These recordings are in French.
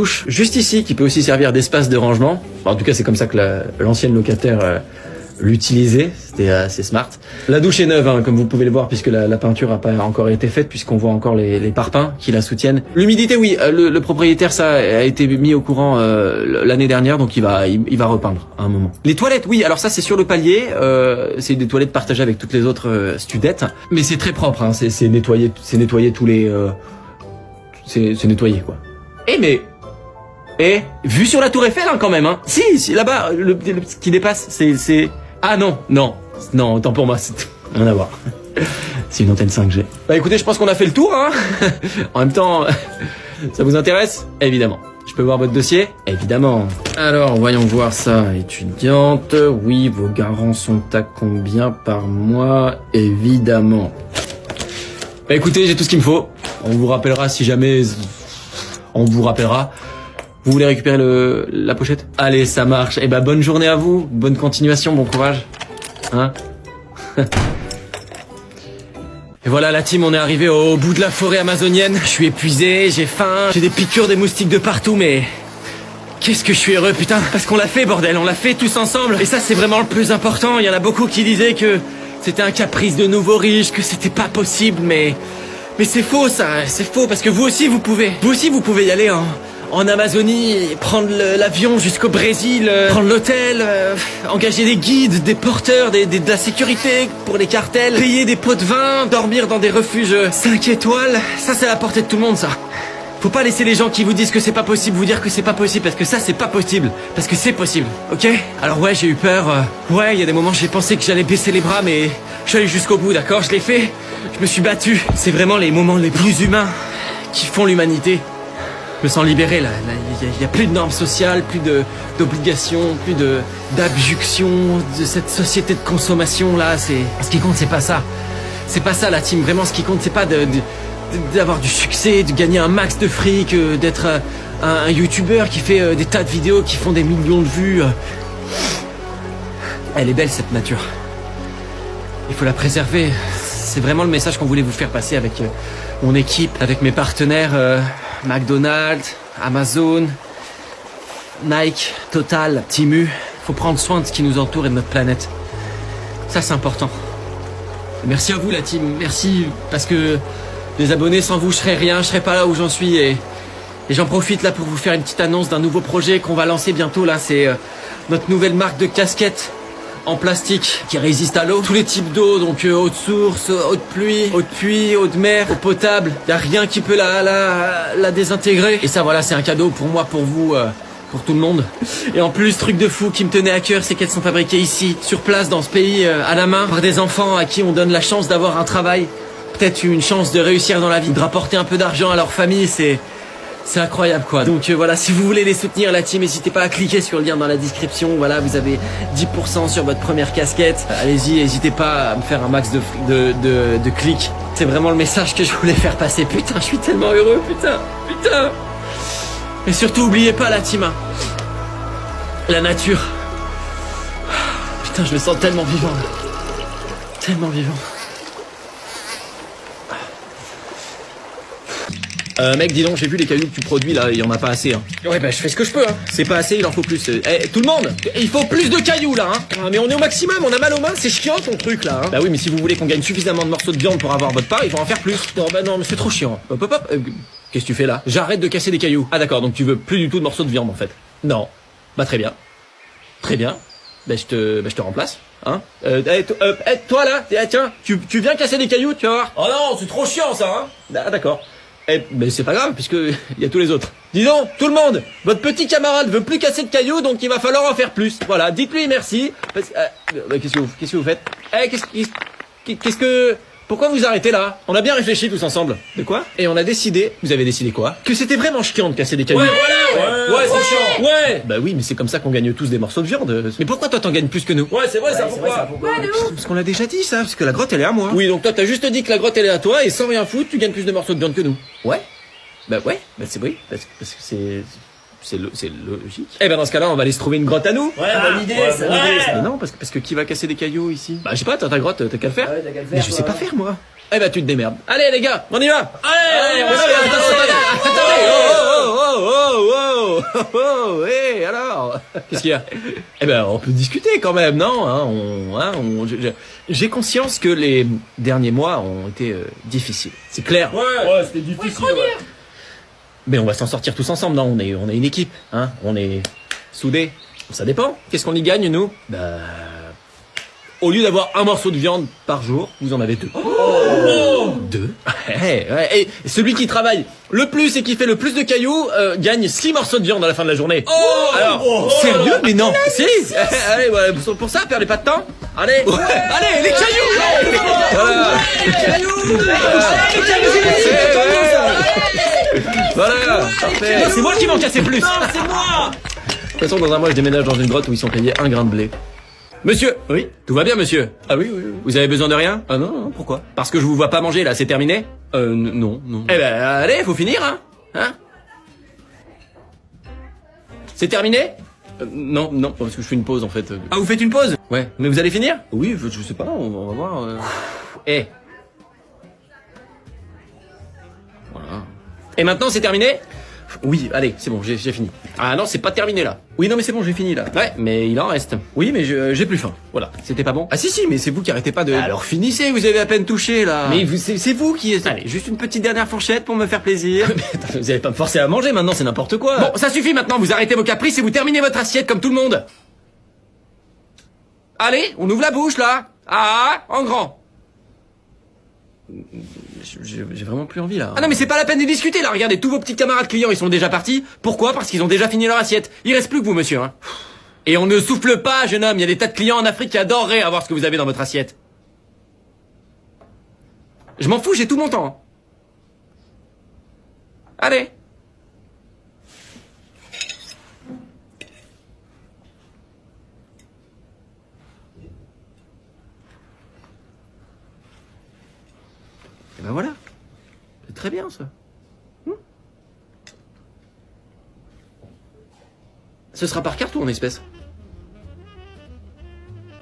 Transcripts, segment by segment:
Douche juste ici qui peut aussi servir d'espace de rangement. Enfin, en tout cas, c'est comme ça que l'ancienne locataire l'utilisait. C'était assez smart. La douche est neuve, hein, comme vous pouvez le voir, puisque la peinture n'a pas encore été faite, puisqu'on voit encore les parpaings qui la soutiennent. L'humidité, oui, le propriétaire, ça a été mis au courant l'année dernière, donc il va repeindre à un moment. Les toilettes, oui, alors ça c'est sur le palier. C'est des toilettes partagées avec toutes les autres studettes, mais c'est très propre. Hein, c'est nettoyé tous les. C'est nettoyé quoi. Vue sur la Tour Eiffel hein, quand même. Hein. Si là-bas, le qui dépasse, c'est. Ah non, autant pour moi, c'est rien à voir. C'est une antenne 5G. Bah écoutez, je pense qu'on a fait le tour. Hein. En même temps, ça vous intéresse? Évidemment. Je peux voir votre dossier? Évidemment. Alors, voyons voir ça. Étudiante, oui, vos garants sont à combien par mois? Évidemment. Bah écoutez, j'ai tout ce qu'il me faut. On vous rappellera si jamais... On vous rappellera. Vous voulez récupérer la pochette? Allez, ça marche. Eh ben, bonne journée à vous. Bonne continuation, bon courage. Hein? Et voilà la team, on est arrivé au bout de la forêt amazonienne. Je suis épuisé, j'ai faim, j'ai des piqûres des moustiques de partout, mais... Qu'est-ce que je suis heureux, putain. Parce qu'on l'a fait, bordel, on l'a fait tous ensemble. Et ça, c'est vraiment le plus important. Il y en a beaucoup qui disaient que c'était un caprice de nouveaux riches, que c'était pas possible, mais c'est faux, ça. C'est faux, parce que vous aussi, vous pouvez. Vous aussi, vous pouvez y aller en Amazonie, prendre l'avion jusqu'au Brésil, prendre l'hôtel, engager des guides, des porteurs, de la sécurité pour les cartels, payer des pots de vin, dormir dans des refuges 5 étoiles. Ça, c'est à la portée de tout le monde, ça. Faut pas laisser les gens qui vous disent que c'est pas possible vous dire que c'est pas possible, parce que ça, c'est pas possible. Parce que c'est possible, ok? Alors ouais, j'ai eu peur. Ouais, il y a des moments j'ai pensé que j'allais baisser les bras, mais je suis allé jusqu'au bout, d'accord? Je l'ai fait. Je me suis battu. C'est vraiment les moments les plus humains qui font l'humanité. Je me sens libéré là, il y a plus de normes sociales, plus d'obligations, plus d'abjections de cette société de consommation là, ce qui compte c'est pas ça. C'est pas ça la team, vraiment ce qui compte c'est pas d'avoir du succès, de gagner un max de fric, d'être un youtubeur qui fait des tas de vidéos qui font des millions de vues. Elle est belle cette nature. Il faut la préserver. C'est vraiment le message qu'on voulait vous faire passer avec mon équipe, avec mes partenaires McDonald's, Amazon, Nike, Total, Temu. Faut prendre soin de ce qui nous entoure et de notre planète. Ça, c'est important. Merci à vous, la team. Merci, parce que les abonnés, sans vous, je serais rien. Je serais pas là où j'en suis. Et j'en profite là pour vous faire une petite annonce d'un nouveau projet qu'on va lancer bientôt. Là, c'est notre nouvelle marque de casquettes en plastique qui résiste à l'eau. Tous les types d'eau, donc eau de source, eau de pluie, eau de puits, eau de mer, eau potable. Y a rien qui peut la désintégrer. Et ça, voilà, c'est un cadeau pour moi, pour vous, pour tout le monde. Et en plus, truc de fou qui me tenait à cœur, c'est qu'elles sont fabriquées ici, sur place, dans ce pays, à la main, par des enfants à qui on donne la chance d'avoir un travail, peut-être une chance de réussir dans la vie, de rapporter un peu d'argent à leur famille. C'est incroyable quoi. Donc voilà, si vous voulez les soutenir la team, n'hésitez pas à cliquer sur le lien dans la description. Voilà, vous avez 10% sur votre première casquette. Allez-y, n'hésitez pas à me faire un max de clics. C'est vraiment le message que je voulais faire passer. Putain, je suis tellement heureux, putain. Et surtout, oubliez pas la team. La nature. Putain, je me sens tellement vivant. Tellement vivant. Mec, dis donc, j'ai vu les cailloux que tu produis là, il y en a pas assez. Hein. Ouais, bah je fais ce que je peux. Hein. C'est pas assez, il en faut plus. Tout le monde, il faut plus de cailloux là. Hein. Ah, mais on est au maximum, on a mal aux mains, c'est chiant ton truc là. Hein. Bah oui, mais si vous voulez qu'on gagne suffisamment de morceaux de viande pour avoir votre part, il faut en faire plus. Non, bah non, mais c'est trop chiant. Hop. Qu'est-ce que tu fais là? J'arrête de casser des cailloux. Ah d'accord, donc tu veux plus du tout de morceaux de viande en fait. Non. Bah très bien. Bah je te remplace. Hein toi là, tiens, tu viens casser des cailloux, tu vas voir. Oh non, c'est trop chiant ça. Hein. Ah d'accord. Mais c'est pas grave, puisque il y a tous les autres. Dis donc, tout le monde, votre petit camarade veut plus casser de cailloux, donc il va falloir en faire plus. Voilà, dites-lui merci. Qu'est-ce que vous faites? Pourquoi vous arrêtez là? On a bien réfléchi tous ensemble. De quoi? Et on a décidé... Vous avez décidé quoi? Que c'était vraiment chiant de casser des cailloux. Ouais, c'est chiant. Ouais. Bah oui, mais c'est comme ça qu'on gagne tous des morceaux de viande. Mais pourquoi toi t'en gagnes plus que nous? Ouais, c'est vrai, ça, pourquoi? Parce qu'on l'a déjà dit ça, parce que la grotte elle est à moi. Oui, donc toi t'as juste dit que la grotte elle est à toi, et sans rien foutre, tu gagnes plus de morceaux de viande que nous. Ouais. Bah c'est oui, parce que c'est logique. Eh ben dans ce cas-là, on va aller se trouver une grotte à nous. Ouais, bonne idée, ça. Mais non, parce que qui va casser des cailloux ici? Bah je sais pas, t'as ta grotte, t'as qu'à le faire. Ouais, t'as qu'à le faire. Mais je sais pas faire moi. Eh ben tu te démerdes. Allez les gars, on y va. Allez, attendez. oh, hé, alors? Qu'est-ce qu'il y a? Eh ben, on peut discuter quand même, non? J'ai conscience que les derniers mois ont été difficiles. C'est clair. Ouais, c'était difficile. Mais on va s'en sortir tous ensemble, non? On est une équipe, hein? On est soudés. Ça dépend. Qu'est-ce qu'on y gagne, nous? Bah... Au lieu d'avoir un morceau de viande par jour, vous en avez 2. Oh, 2? Et celui qui travaille le plus et qui fait le plus de cailloux gagne 6 morceaux de viande à la fin de la journée. Alors, sérieux? Mais non. Si. Allez, ouais, pour ça, perdez pas de temps. Allez, allez, les cailloux. Voilà. Les cailloux. Voilà, parfait. Non, c'est moi qui m'en cassais plus. non, c'est moi. De toute façon, dans un mois, je déménage dans une grotte où ils sont payés 1 grain de blé. Monsieur! Oui? Tout va bien, monsieur? Ah oui, oui, oui. Vous avez besoin de rien? Ah non, non, pourquoi? Parce que je vous vois pas manger, là, c'est terminé? Non, non. Eh ben, allez, faut finir, hein? C'est terminé? Non, non, parce que je fais une pause, en fait. Ah, vous faites une pause? Ouais. Mais vous allez finir? Oui, je sais pas, on va voir. Eh. Voilà. Et maintenant, c'est terminé? Oui, allez, c'est bon, j'ai fini. Ah non, c'est pas terminé, là. Oui, non, mais c'est bon, j'ai fini, là. Ouais, mais il en reste. Oui, mais j'ai plus faim. Voilà. C'était pas bon? Ah si, mais c'est vous qui arrêtez pas de... Alors finissez, vous avez à peine touché, là. Mais c'est vous qui... Allez, juste une petite dernière fourchette pour me faire plaisir. Mais attends, vous allez pas me forcer à manger, maintenant, c'est n'importe quoi. Bon, ça suffit maintenant, vous arrêtez vos caprices et vous terminez votre assiette comme tout le monde. Allez, on ouvre la bouche, là. Ah, en grand. J'ai vraiment plus envie, là. Ah non, mais c'est pas la peine de discuter, là. Regardez, tous vos petits camarades clients, ils sont déjà partis. Pourquoi? Parce qu'ils ont déjà fini leur assiette. Il reste plus que vous, monsieur, hein. Et on ne souffle pas, jeune homme. Il y a des tas de clients en Afrique qui adoreraient avoir ce que vous avez dans votre assiette. Je m'en fous, j'ai tout mon temps. Allez. Et ben voilà. C'est très bien, ça. Ce sera par carte ou en espèces?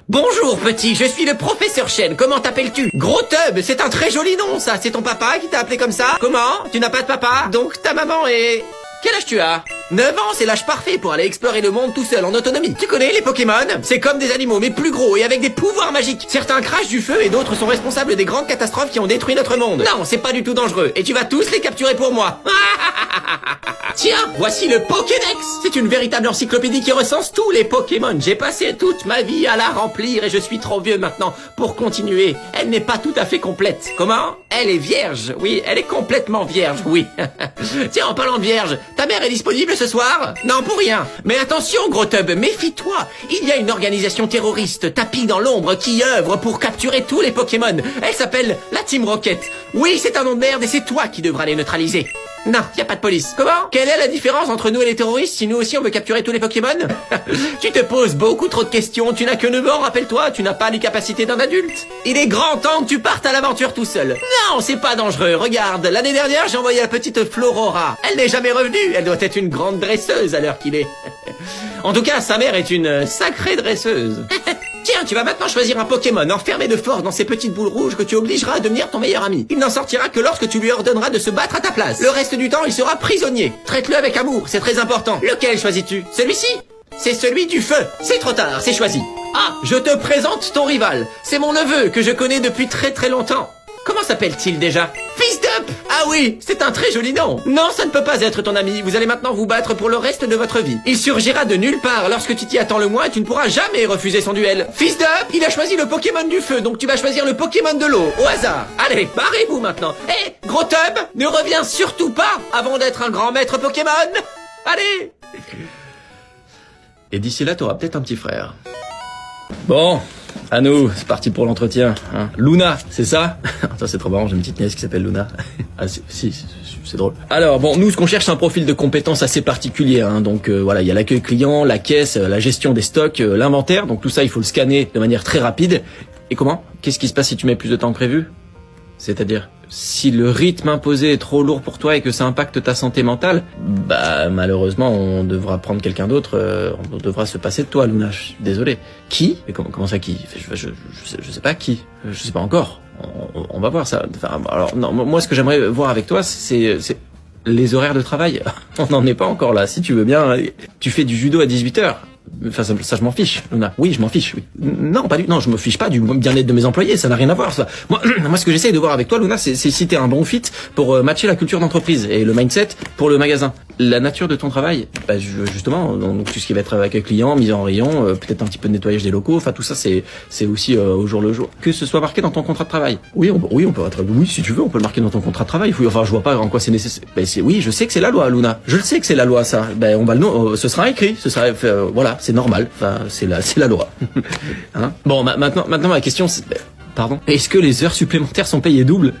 Bonjour petit, je suis le professeur Chen, comment t'appelles-tu? Gros Tub, c'est un très joli nom ça, c'est ton papa qui t'a appelé comme ça? Comment? Tu n'as pas de papa? Donc ta maman est... Quel âge tu as? 9 ans, c'est l'âge parfait pour aller explorer le monde tout seul en autonomie. Tu connais les Pokémon? C'est comme des animaux mais plus gros et avec des pouvoirs magiques. Certains crachent du feu et d'autres sont responsables des grandes catastrophes qui ont détruit notre monde. Non, c'est pas du tout dangereux et tu vas tous les capturer pour moi. Tiens, voici le Pokédex. C'est une véritable encyclopédie qui recense tous les Pokémon. J'ai passé toute ma vie à la remplir et je suis trop vieux maintenant pour continuer. Elle n'est pas tout à fait complète. Comment? Elle est vierge. Oui, elle est complètement vierge, oui. Tiens, en parlant de vierge, ta mère est disponible ce soir? Non, pour rien. Mais attention, gros Tub, méfie-toi. Il y a une organisation terroriste tapie dans l'ombre qui œuvre pour capturer tous les Pokémon. Elle s'appelle la Team Rocket. Oui, c'est un nom de merde et c'est toi qui devras les neutraliser. Non, y a pas de police. Comment? Quelle est la différence entre nous et les terroristes si nous aussi on veut capturer tous les Pokémon? Tu te poses beaucoup trop de questions, tu n'as que 9 ans, rappelle-toi, tu n'as pas les capacités d'un adulte. Il est grand temps que tu partes à l'aventure tout seul. Non, c'est pas dangereux, regarde, l'année dernière j'ai envoyé la petite Florora. Elle n'est jamais revenue, elle doit être une grande dresseuse à l'heure qu'il est. En tout cas, sa mère est une sacrée dresseuse. Tiens, tu vas maintenant choisir un Pokémon enfermé de force dans ces petites boules rouges que tu obligeras à devenir ton meilleur ami. Il n'en sortira que lorsque tu lui ordonneras de se battre à ta place. Le reste du temps, il sera prisonnier. Traite-le avec amour, c'est très important. Lequel choisis-tu? Celui-ci? C'est celui du feu. C'est trop tard, c'est choisi. Ah, je te présente ton rival. C'est mon neveu que je connais depuis très très longtemps. Comment s'appelle-t-il déjà? Fist Up! Ah oui, c'est un très joli nom. Non, ça ne peut pas être ton ami. Vous allez maintenant vous battre pour le reste de votre vie. Il surgira de nulle part lorsque tu t'y attends le moins et tu ne pourras jamais refuser son duel. Fist Up, il a choisi le Pokémon du feu, donc tu vas choisir le Pokémon de l'eau, au hasard. Allez, barrez-vous maintenant. Hé, gros Tub, ne reviens surtout pas avant d'être un grand maître Pokémon. Allez! Et d'ici là, t'auras peut-être un petit frère. Bon, à nous, c'est parti pour l'entretien. Hein. Luna, c'est ça? Ça c'est trop marrant, j'ai une petite nièce qui s'appelle Luna. Ah si, c'est drôle. Alors bon, nous ce qu'on cherche c'est un profil de compétences assez particulier. Hein. Donc voilà, il y a l'accueil client, la caisse, la gestion des stocks, l'inventaire. Donc tout ça, il faut le scanner de manière très rapide. Et comment? Qu'est-ce qui se passe si tu mets plus de temps que prévu? C'est-à-dire, si le rythme imposé est trop lourd pour toi et que ça impacte ta santé mentale, bah malheureusement on devra prendre quelqu'un d'autre, on devra se passer de toi, Luna. Je suis désolé. Qui? Mais comment ça qui? Je sais pas qui. Je sais pas encore. On va voir ça. Enfin, alors non, moi ce que j'aimerais voir avec toi, c'est Les horaires de travail, on n'en est pas encore là. Si tu veux bien, tu fais du judo à 18h. Enfin, ça je m'en fiche, Luna. Oui, je m'en fiche, oui. Non, non, je me fiche pas du bien-être de mes employés, ça n'a rien à voir, ça. Moi, ce que j'essaye de voir avec toi, Luna, c'est si t'es un bon fit pour matcher la culture d'entreprise et le mindset pour le magasin. La nature de ton travail, justement, donc tout ce qui va être avec les clients, mise en rayon, peut-être un petit peu de nettoyage des locaux, enfin tout ça, c'est aussi au jour le jour. Que ce soit marqué dans ton contrat de travail. Oui, on peut oui, si tu veux, on peut le marquer dans ton contrat de travail. Enfin, je vois pas en quoi c'est nécessaire. Oui, je sais que c'est la loi, Luna. Je le sais que c'est la loi, ça. On va ce sera écrit, voilà. C'est normal, enfin, c'est la loi. Hein, bon, maintenant, ma question, c'est... Pardon. Est-ce que les heures supplémentaires sont payées double?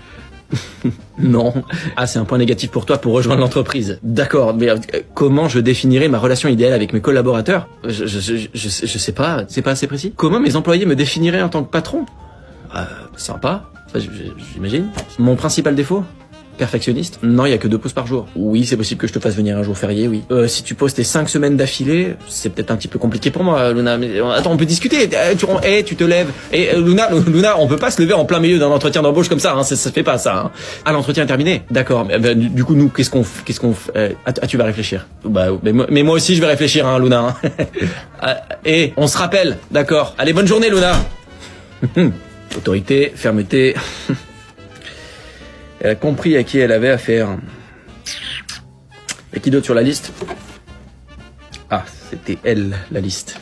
Non. Ah, c'est un point négatif pour toi pour rejoindre l'entreprise. D'accord, mais comment je définirais ma relation idéale avec mes collaborateurs? Je sais pas, c'est pas assez précis. Comment mes employés me définiraient en tant que patron? Sympa, enfin, j'imagine. Mon principal défaut? Perfectionniste? Non, il y a que 2 pauses par jour. Oui, c'est possible que je te fasse venir un jour férié, oui. Si tu poses tes 5 semaines d'affilée, c'est peut-être un petit peu compliqué pour moi, Luna. Mais attends, on peut discuter. Tu te lèves. Et Luna, on peut pas se lever en plein milieu d'un entretien d'embauche comme ça. Hein, ça se fait pas, ça. Hein. Ah, l'entretien est terminé. D'accord. Mais, du coup, nous, qu'est-ce qu'on fait? Tu vas réfléchir. Mais moi aussi, je vais réfléchir, hein, Luna. Hein. Et on se rappelle. D'accord. Allez, bonne journée, Luna. Autorité, fermeté. Elle a compris à qui elle avait affaire. Et qui d'autre sur la liste? Ah, c'était elle, la liste.